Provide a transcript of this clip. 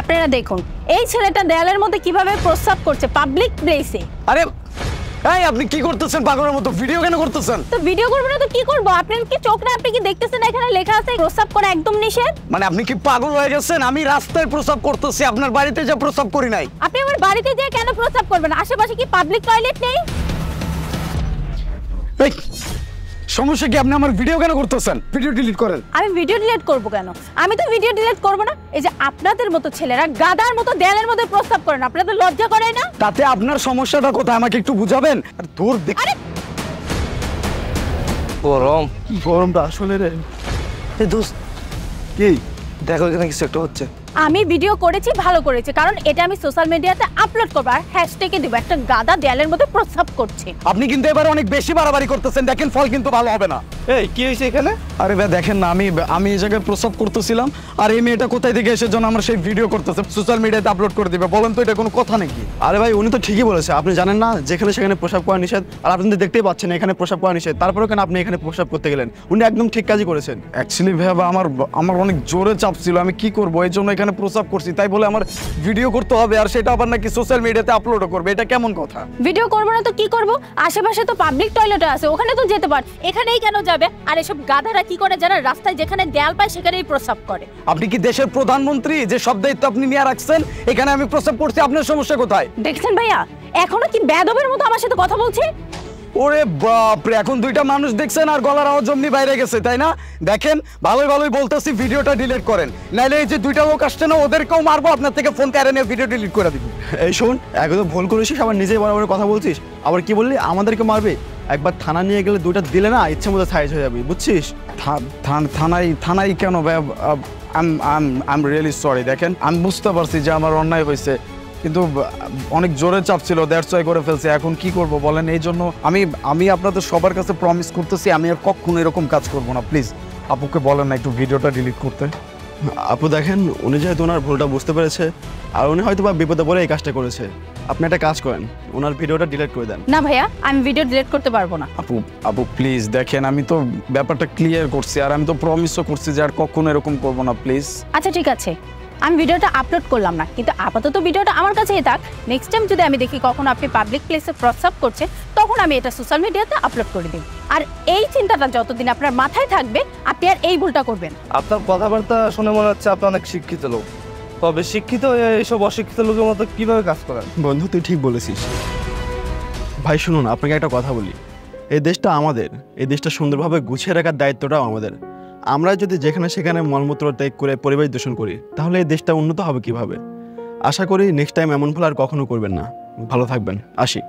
আপনারা দেখুন এই ছেলেটা দেয়ালের মধ্যে কিভাবে প্রস্রাব করছে পাবলিক প্লেসে। আরে এই আপনি কি করতেছেন পাগলের মতো? ভিডিও কেন করতেছেন? তো ভিডিও করব না তো কি করব? আপনার কি চোখ না? আপনি কি দেখতেছেন এখানে লেখা আছে প্রস্রাব করা একদম নিষেধ? মানে আপনি কি পাগল হয়ে গেছেন? আমি রাস্তায় প্রস্রাব করতেছি, আপনার বাড়িতে যা প্রস্রাব করি নাই। আপনি আমার বাড়িতে যেয়ে কেন প্রস্রাব করবেন? আশেপাশে কি পাবলিক টয়লেট নেই? এই সমস্যা কি? আপনি আমার ভিডিও কেন করতেছেন? ভিডিও ডিলিট করেন। আমি ভিডিও ডিলিট করব কেন? আমি তো ভিডিও ডিলিট করব না। এই যে আপনাদের মতো ছেলেরা গাদার মতো দেয়ালের মধ্যে প্রস্রাব করেন, আপনাদের লজ্জা করে না? তাতে আপনার সমস্যাটা কোথায় আমাকে একটু বুঝাবেন? আর তোর আরে গরম গরমটা আসলে রে। এই দোস্ত কি দেখো এখানে কিছু একটা হচ্ছে। আমি ভিডিও করেছি, ভালো করেছি, কারণ এটা আমি সোশ্যাল মিডিয়াতে আপলোড করব আর হ্যাশট্যাগে দেব একটা গাদা দেয়ালের মধ্যে প্রস্রাব করছে। আপনি কিন্তু এবার অনেক বেশি বাড়াবাড়ি করতেছেন, দেখেন ফল কিন্তু ভালো হবে না। এই কি হয়েছে এখানে? আরে ভাই দেখেন না, আমি এই জায়গায় প্রস্রাব করতেছিলাম আর এই মেয়েটা কোথায় থেকে এসে যেন আমার সেই ভিডিও করতেছে, সোশ্যাল মিডিয়াতে আপলোড করে দিবে। বলেন তো এটা কোনো কথা নাকি? আরে ভাই উনি তো ঠিকই বলেছে, আপনি জানেন না যেখানে সেখানে প্রস্রাব করা নিষেধ, আর আপনি তো দেখতেই পাচ্ছেন এখানে প্রস্রাব করা নিষেধ, তারপরেও কেন আপনি এখানে প্রস্রাব করতে গেলেন? উনি একদম ঠিক কাজই করেছেন। অ্যাকচুয়ালি ভাইয়া আমার অনেক জোরে চাপ ছিল, আমি কি করব এই জন্য এখানে প্রস্রাব করছি, তাই বলে আমার ভিডিও করতে হবে আর সেটা আবার নাকি সোশ্যাল মিডিয়াতে আপলোড করবে, এটা কেমন কথা? ভিডিও করব না তো কি করব? আশেপাশে তো পাবলিক টয়লেট আছে, ওখানে তো যেতে পার, এখানেই কেন যাবে? আর এসব গাধারা কি করে যারা রাস্তায় যেখানে দেয়াল পায় সেখানেই প্রস্রাব করে। আপনি কি দেশের প্রধানমন্ত্রী যে সব দায়িত্ব আপনি নিয়ে রাখছেন? এখানে আমি প্রস্রাব করছি, আপনার সমস্যা কোথায়? দেখছেন ভাইয়া এখনো কি বেয়াদবের মতো আমার সাথে কথা বলছে? ওরে বাপ রে, এখন দুইটা মানুষ দেখছেন আর গলার আওয়াজ জমনি বাইরে গেছে, তাই না? দেখেন ভালোই বলতেছি ভিডিওটা ডিলিট করেন, নাইলে এই যে দুইটা লোক আসছে না ওদেরকেও মারবো, আপনার থেকে ফোন কেড়ে নিয়ে ভিডিও ডিলিট করে দিব। এই শোন, একদম ভুল করেছিস, আবার নিজেই বরাবর কথা বলছিস, আবার কি বললি আমাদেরকে মারবে? একবার থানা নিয়ে গেলে দুইটা দিলে না ইচ্ছে মতো সাইজ হয়ে যাবে, বুঝছিস? থানায় কেন ভাই? I am really sorry. দেখেন আমি বুঝতে পারছি যে আমার অন্যায় হয়েছে, কিন্তু অনেক জোরে চাপ ছিল, দ্যাটস ওয়াই করে ফেলছে। এখন কি করব বলেন? এই জন্য আমি আপনাদের সবার কাছে প্রমিস করতেছি আমি আর কখনো এরকম কাজ করব না। প্লিজ আপুকে বলেন না একটু ভিডিওটা ডিলিট করতে। আপু দেখেন, উনি যেহেতু ওনার ভুলটা বুঝতে পেরেছে আর উনি হয়তো বা বিপদে পড়ে এই কাজটা করেছে, আপনি একটা কাজ করেন, ওনার ভিডিওটা ডিলিট করে দেন। না ভাইয়া, আমি ভিডিও ডিলিট করতে পারবো না। আপু প্লিজ দেখেন, আমি তো ব্যাপারটা ক্লিয়ার করছি আর আমি তো প্রমিসও করছি যে আর কখনো এরকম করব না, প্লিজ। আচ্ছা ঠিক আছে, আমি ভিডিওটা আপলোড করলাম না, কিন্তু আপাতত ভিডিওটা আমার কাছেই থাক। নেক্সট টাইম যদি আমি দেখি কখনো আপনি পাবলিক প্লেসে প্রস্রাব করছে, তখন আমি এটা সোশ্যাল মিডিয়াতে আপলোড করে দিই। আর এই চিন্তাটা যতদিন আপনার মাথায় থাকবে আপনি আর এই ভুলটা করবেন। আপনার কথাবার্তা শুনে মনে হচ্ছে আপনি অনেক শিক্ষিত লোক, তবে শিক্ষিত হয়ে এইসব অশিক্ষিত লোকের মতো কিভাবে কাজ করেন? বন্ধু তুই ঠিক বলেছিস। ভাই শুনুন, আপনাকে একটা কথা বলি, এই দেশটা আমাদের, এই দেশটা সুন্দরভাবে গুছিয়ে রাখার দায়িত্বটাও আমাদের। আমরা যদি যেখানে সেখানে মলমূত্র ত্যাগ করে পরিবেশ দূষণ করি তাহলে এই দেশটা উন্নত হবে কিভাবে? আশা করি নেক্সট টাইম এমন ভুল আর কখনো করবেন না। ভালো থাকবেন, আসি।